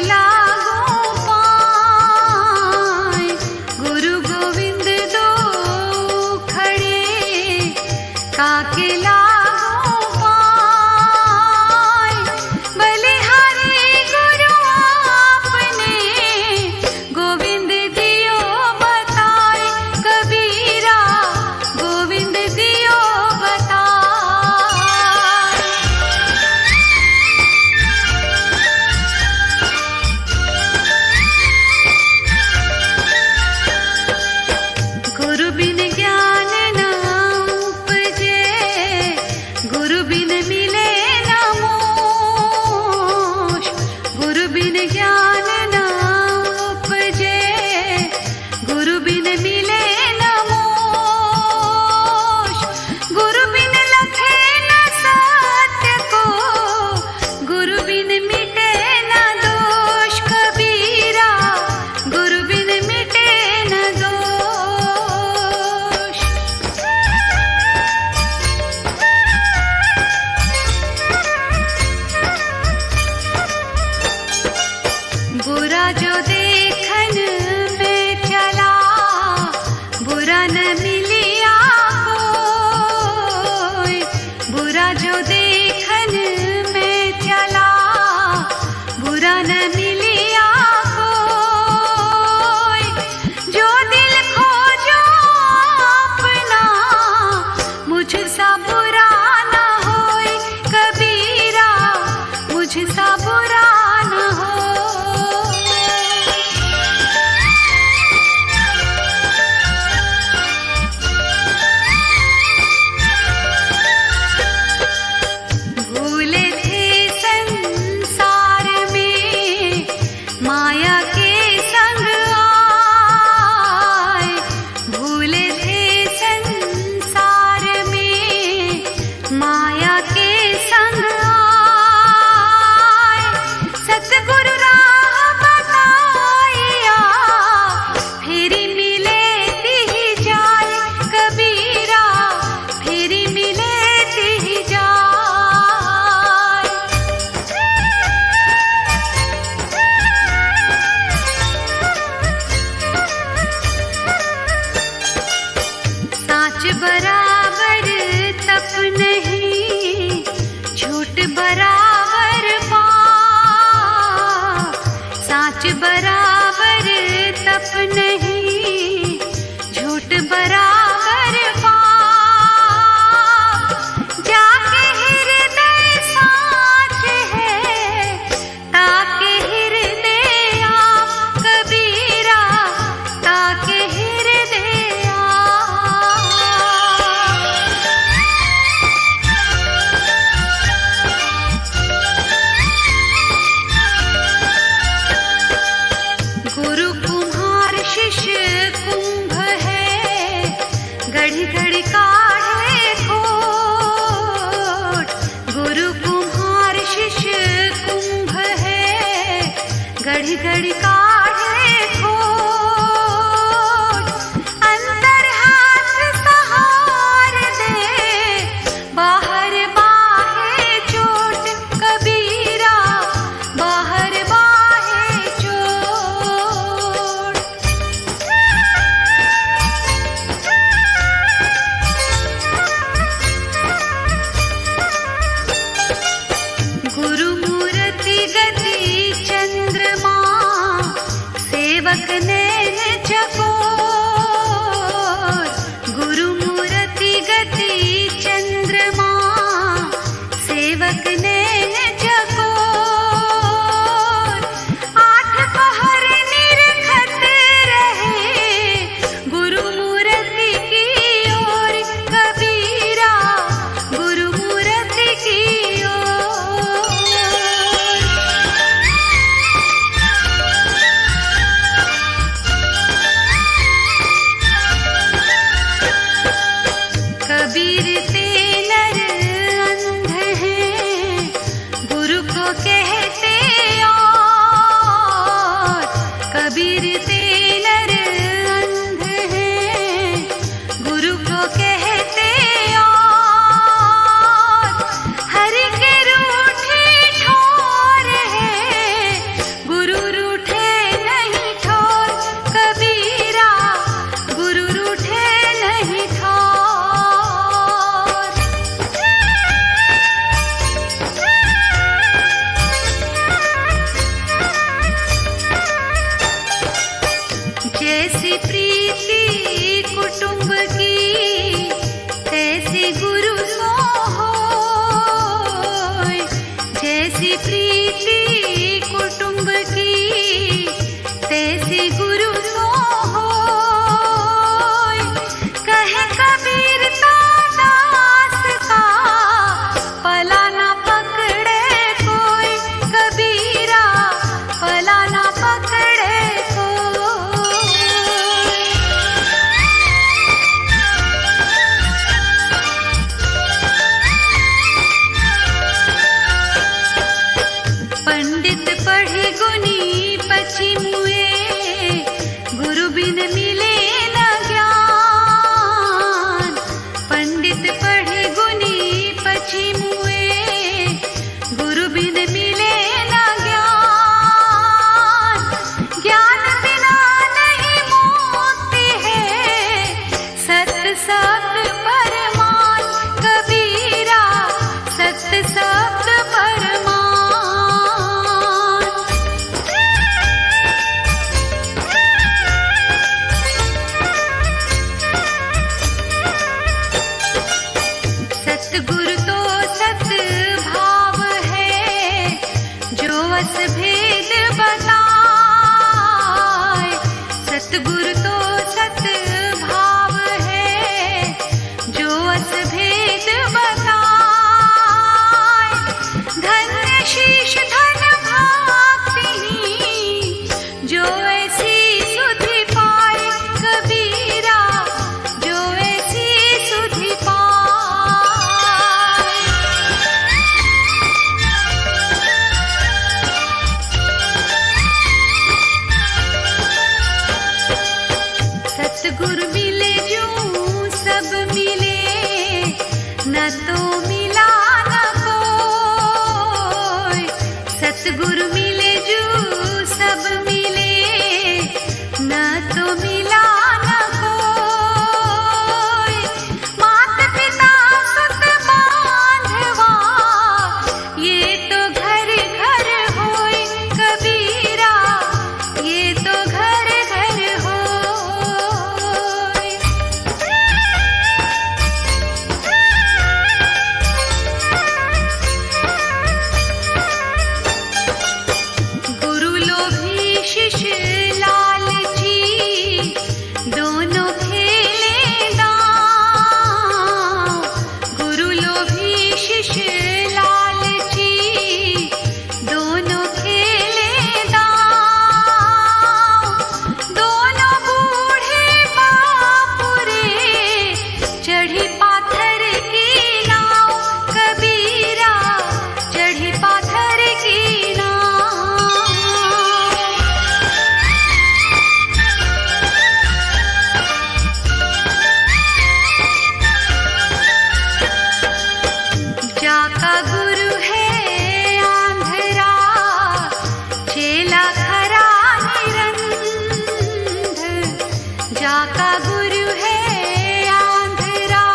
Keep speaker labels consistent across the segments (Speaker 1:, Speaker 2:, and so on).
Speaker 1: लागो पाए, गुरु गोविंद दो खड़े काके लागो पाए, बलिहारी गुरु आपने गोविंद दियो बताए, कबीरा गोविंद दियो बताए। गुरु बिन ज्ञान न उपजे, गुरु बिन मिले न मोक्ष, गुरु बिन ज्ञान न उपजे, गुरु बिन मिले न मोक्ष, गुरु बिन लखे न सत्य को, गुरु बिन मिटे न दोष, कबीरा गुरु बिन मिटे न दोष। बुरा जो देखन में चला, बुरा न मिलिया कोई, बुरा जो देखन में चला, बुरा न मिलिया कोई, जो दिल खोजो अपना मुझसा बुरा न होए, कबीरा मुझसा बुरा न हो। भूले थे संसार में माया के संग आए, भूले थे संसार में माया के संग आए, सतगुरु राह बताइया फेरी मिले ही जाए, कबीरा फेरी मिले ही जाए। साच बराबर तप नहीं, झूठ बराबर पाप, साच बराबर तप नहीं, झूठ बराबर पाप, जाके हृदय साच है ताके हृदय आप, कबीरा ताके हृदय आप। गुरु कुम्हार शिष्य कुंभ है, घड़ी घड़ी काढ़े खोट, गुरु कुम्हार शिष्य कुंभ है, घड़ी घड़ी काढ़े खोट, अंतर हाथ सहार दे, बाहर बाहे चोट, कबीरा बाहर बाहे चोट। गुरु मूर्ति गति चंद्रमा, सेवक नैन चकोर, गुरु मूर्ति गति चंद्रमा, सेवक नैन चकोर, आठ पहर निरखत रहे, गुरु मूर्ति की ओर, कबीरा गुरु मूर्ति की ओर। गुनी पची मुए, गुरु बिन मिले न ज्ञान। पंडित पढ़े गुनी पची मुए, गुरु बिन मिले न ज्ञान। ज्ञान बिना नहीं मुक्ति है, सत्य सत्य परमान कबीरा, सत्य सत्य परमान। सतगुरु तो सत भाव है, जो अस भेद बताए। सतगुरु तो सत भाव है, जो अस भेद बताए। धन्य शीश धन भागति, जो ऐसी सुधि पाए कबीरा, जो ऐसी सुधि पाए। सतगुरु मिले जो सब मिले, न तो मिला न कोई। सतगुरु मिले जो सब मिले, न तो मिला न कोई। मात पिता सुत बांधवा, ये तो घर घर होय कबीरा, ये तो घर घर होय। गुरु लोभी शिष्य लालची, दोनों खेले दांव। गुरु लोभी शिष्य लालची, दोनों खेले दांव। दोनों बूढ़े बापुरे, चढ़ी पाथर की नाव कबीरा, चढ़ी पाथर की नाव। जाका गुरु है आंधरा, चेला खरा निरंध। जाका गुरु है आंधरा,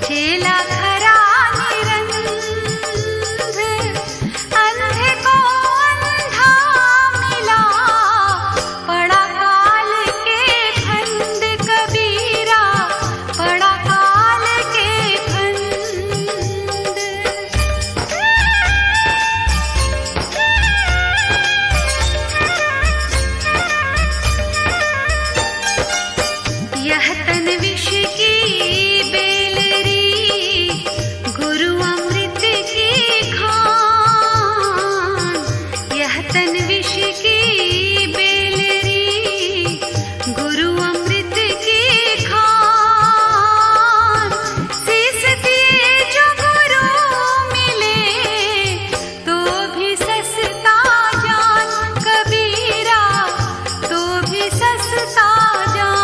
Speaker 1: चेला खरा निरंध। अंधे को अंधा मिला, पड़ा काल के फंद कबीरा, पड़ा काल के फंद। यह तन विष की बेलरी, गुरु अमृत की खान। यह तन विष की बेलरी, गुरु अमृत की खान। शीस दिए जो गुरु मिले, तो भी सस्ता जान कबीरा, तो भी सस्ता जान।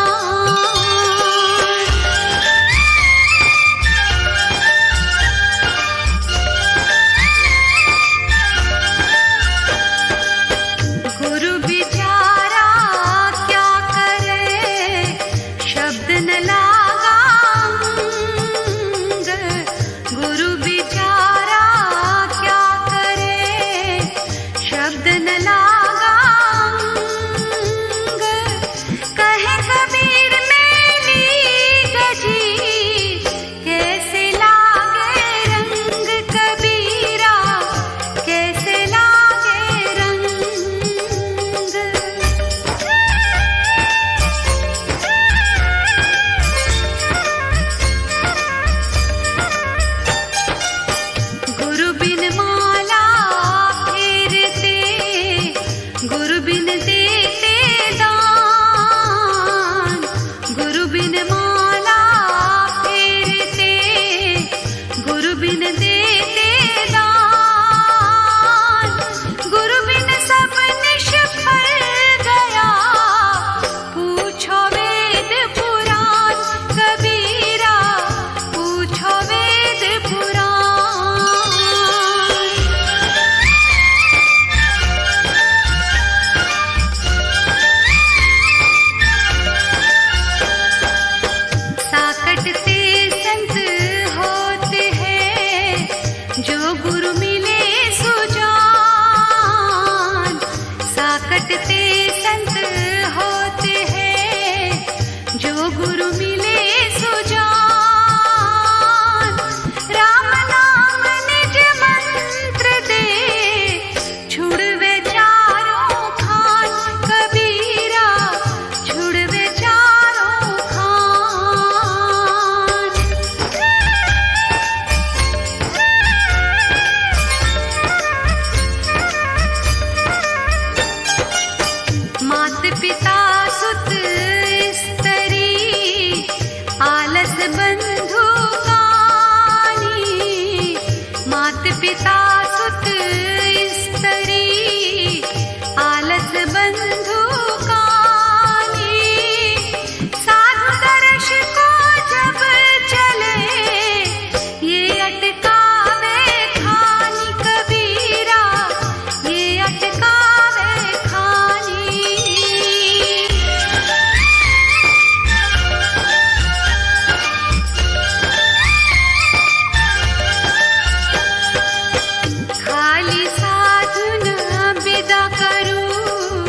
Speaker 1: सतते संत होते हैं, जो गुरु मिले सुजान। राम नाम निज मंत्र दे, छुड़वे चारों खान। कबीरा छुड़वे चारों खान। मात पिता सुत स्त्री, आलस बंधु कानी। मात पिता सुत स्त्री, आलस बंधु कानी। साधु दर्श को जब चले, ये अटकावे खानी। कबीरा ये अटकावे खानी। खाली साधु न विदा करूं,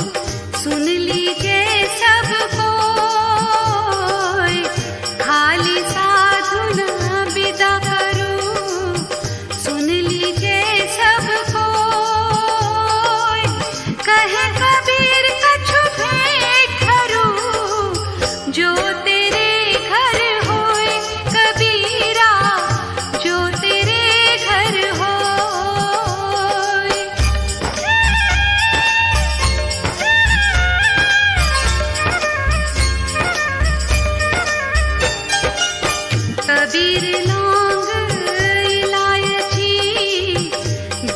Speaker 1: सुन लीजिए सब कोई। खाली साधु न विदा करूं, सुन लीजिए सब कोई। कहे कबीर कछु भेंट करूं, जो तेरे घर होए। कबीरा जो तेरे घर होए। कबीर लौंग इलायची,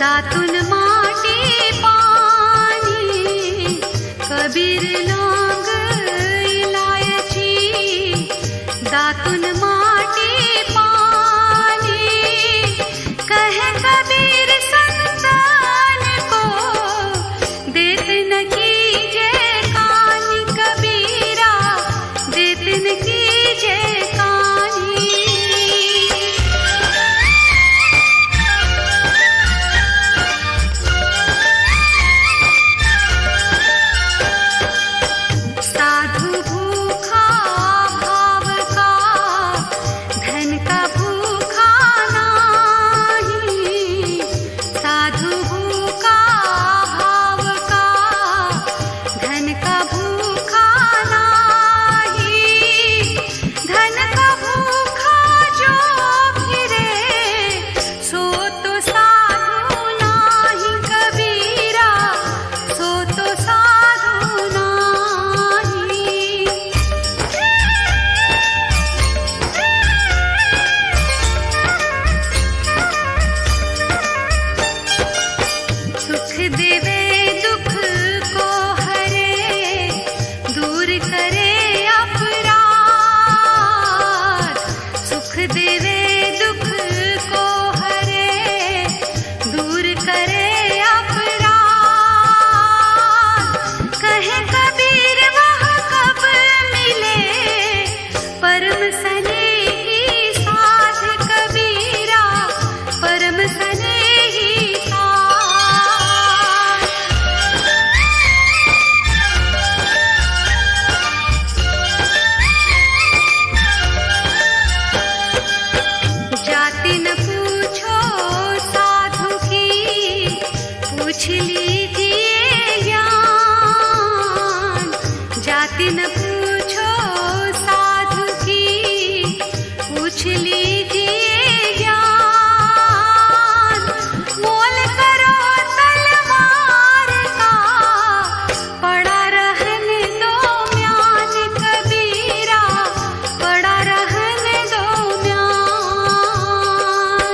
Speaker 1: दातुन माटी पानी। कबीर लौंग इलायची, दातुन माटी पानी। कहे कबीर संतान को, देत न कीजे कानी। कबीरा देत न कीजे कानी। साधु भूखा भाव का, धन का भूखा नाही। साधु भूखा भाव का, धन का भूखा नाही। धन का भूखा जो फिरे, सो तो साधु नाही। कबीरा सो तो साधु नाही। सुख देवे दुख को हरे, दूर करे अपराध। सुख देवे दुख को हरे, दूर करे अपराध। कहे कबीर वह कब मिले, परम स्नेही साथ। कबीरा परम स्नेही साथ। जाति न पूछो साधु की, पूछ लीजिए ज्ञान। जाति न पूछो साधु की, पूछ लीजिए ज्ञान। मोल करो तलवार का, पड़ा रहने दो म्यान। कबीरा पड़ा रहने दो म्यान।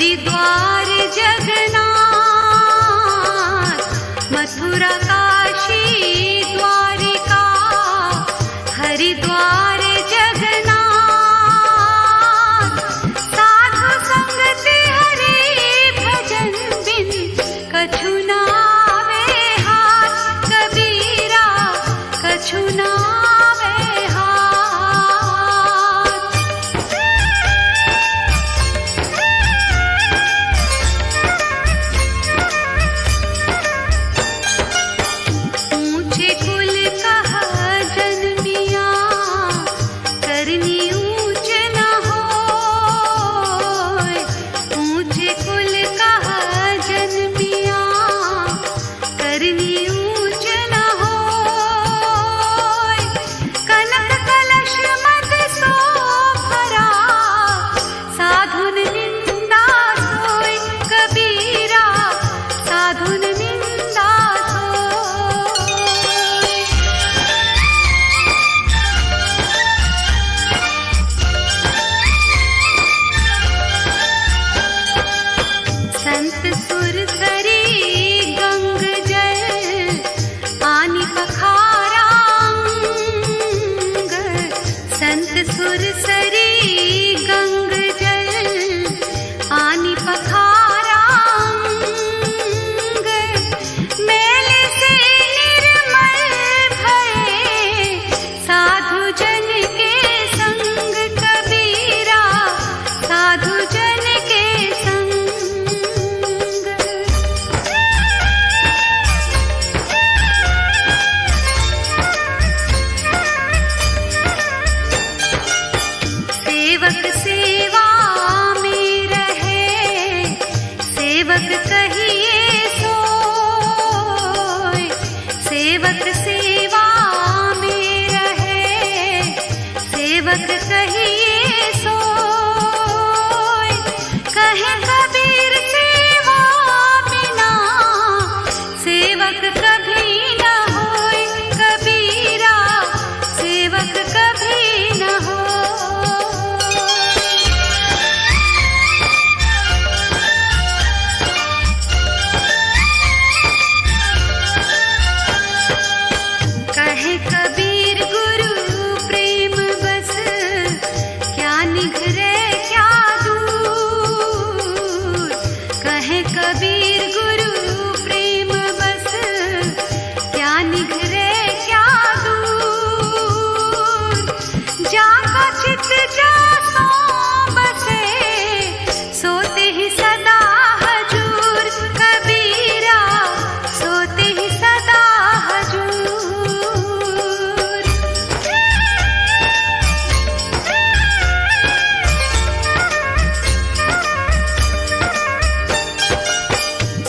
Speaker 1: हरिद्वार जगन्नाथ, मथुरा काशी द्वारिका, हरिद्वार जगन्नाथ। साधु संगति हरि भजन बिन कछु नावे हाथ, कबीरा कछु नावे हाथ। ऊंचे कुल कहा जन्मिया, करनी ऊंच न होय। ऊंचे कुल कहा जन्मिया, करनी ऊंच न होय। कनक कलश मद सो भरा, साधुन निंदा सोय, कबीरा साधुन निंदा सोय। संत सुर सरी गंग जल, आनि पखारांग। संत सुर सरी गंग जल, आनि पखारांग। मेल से निर्मल भये, साधु जन के संग, कबीरा साधु जन के संग। सेवक सेवा में रहे, सेवक कहिए सोय। सेवक सेवा में रहे, सेवक कहिए सोय। कहे कबीर सेवा बिना, सेवक कभी न होय, कबीरा सेवक कभी न होय। कहे कबीर गुरु प्रेम बस, क्या निखरे क्या दूर। कहे कबीर गुरु प्रेम बस, क्या निखरे क्या दूर। जाका चित जा सो बसे, सोते ही सदा हजूर, कबीरा सोते ही सदा हजूर।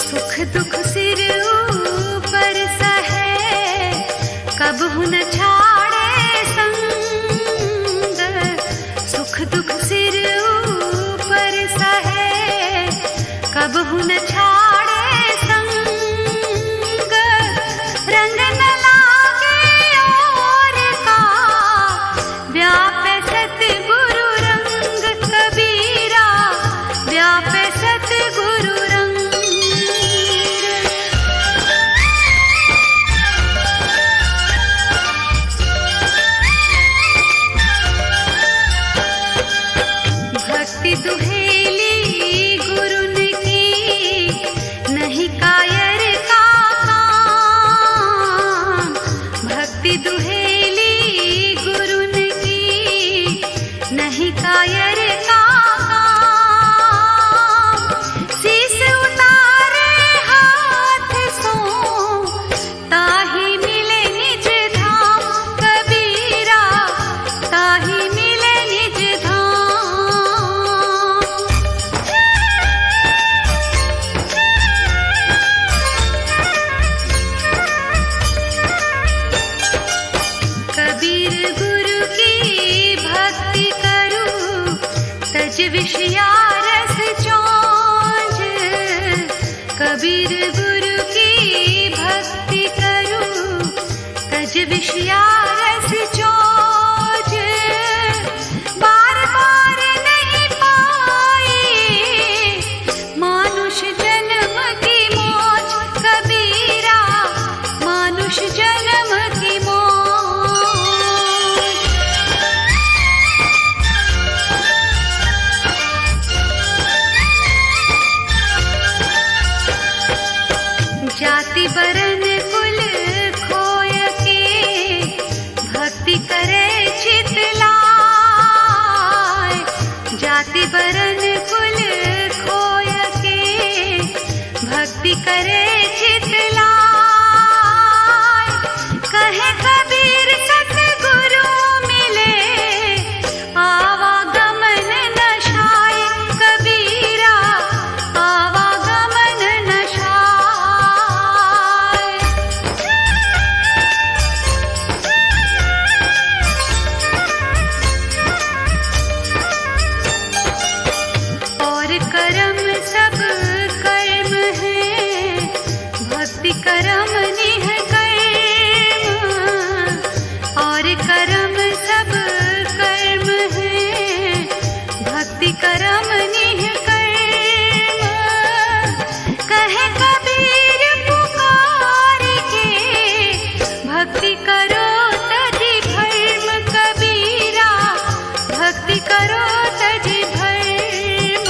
Speaker 1: सुख दुख सिर ऊपर सहे, कबहु न छाड़े संग। सुख दुख सिर ऊपर सहे, कबहु न छाड़े संग। रंग न लागे और का, व्यापे सतगुरु रंग, कबीरा व्यापे सतगुरु रंग। भक्ति दुहेली गुरुन की, नहीं कायर का काम। भक्ति दुहेली गुरुन की, नहीं कायर का काम। शीस उतारे हाथ सो, ताहि मिले निज धाम, कबीरा ताहि मिले निज धाम। कबीर गुरु की भक्ति करूं, तज विषया रस चौंज। कबीर गुरु की भक्ति करूं, तज विषया रस चौंज। बार बार नहीं पाए जाति बरन कुल खोय के भक्ति करे चित लाय। जाति बरन कुल खोय के भक्ति करे चित लाय। कहे कबीर सतगुरु मिले आवागमन न शाय। कबीरा आवागमन न शाय। और कर्म सब कर्म है भक्ति कर्म निह कर्म। और कर्म सब कर्म है भक्ति कर्म निह कर्म। कहे कबीर पुकार के भक्ति करो तजि धर्म। कबीरा भक्ति करो तजि धर्म।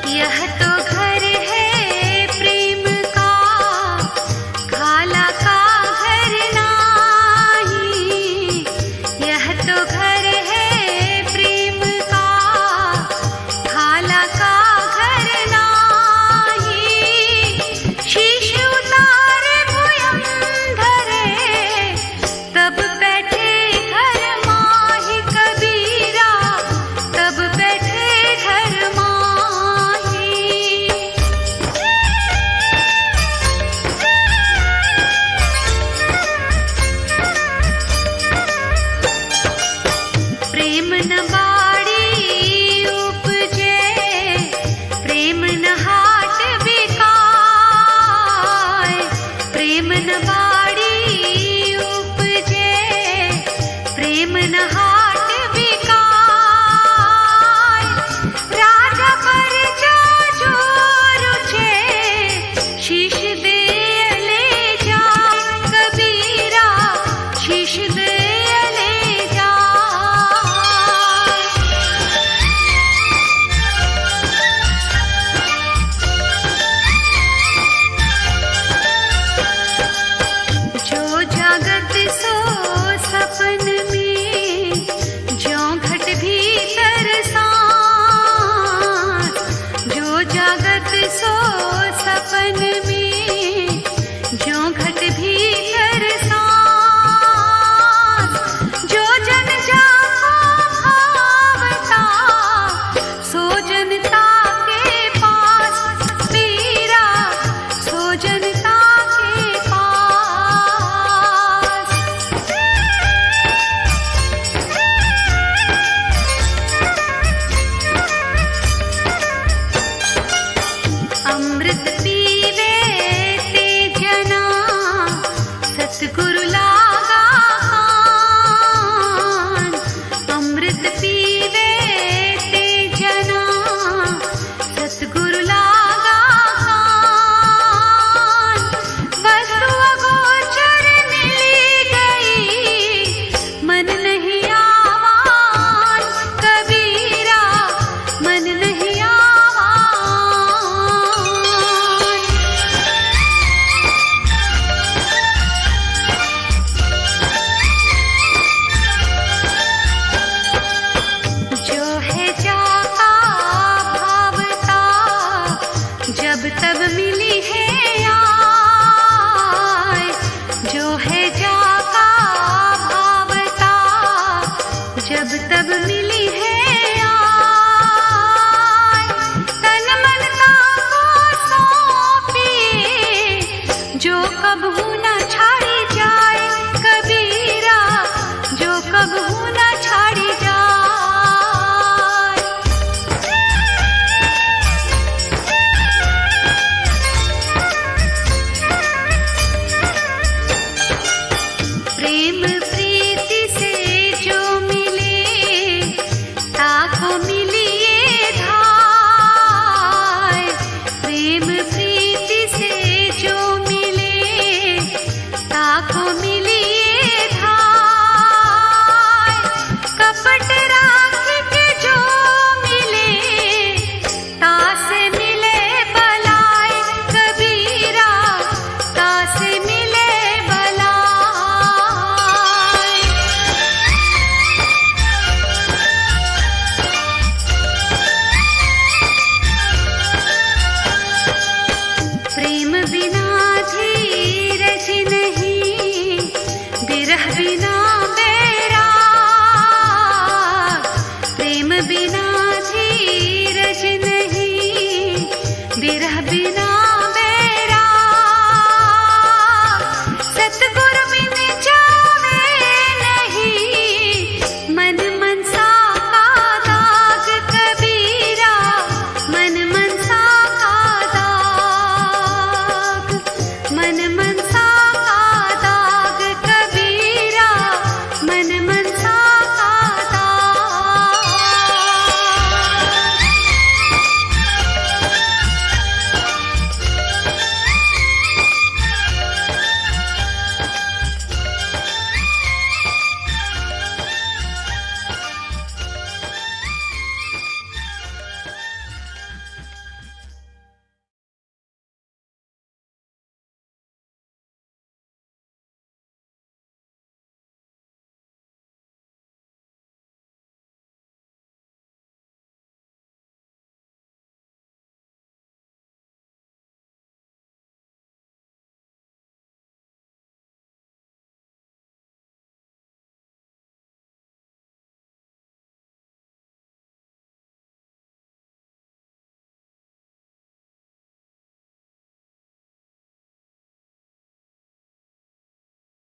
Speaker 1: यह तो घर है प्रेम का खाला का घर नाही। यह तो घर है प्रेम का खाला का घर नाही। शीश उतारे भुयं धरे तब बैठे घर माही। कबीरा तब बैठे घर माही। प्रेम न बाड़ी उपजे प्रेम न हाट बिकाय। प्रेम न बाड़ी उपजे प्रेम न हाट बिकाय। राजा पर जो रुचे शीश दे ले जा। कबीरा शीश दे ले जा। जो जागत सो सपन में ज्यों घट भीतर सांस। जो जागत सो सपन में ज्यों घट भीतर सांस। जो जन जाको भावता सो जनता के पास। पीरा सो जनता के पास। अमृत पीवे ते जना सतगुरु लागा कान। अमृत पीवे ते जना सतगुरु लागा कान। वस्तु अगोचर मिली गई मन नहीं आवान। कबीरा मन नहीं आवान। जो है जाका भावता जब तब मिली है आय। जो है जाका भावता जब तब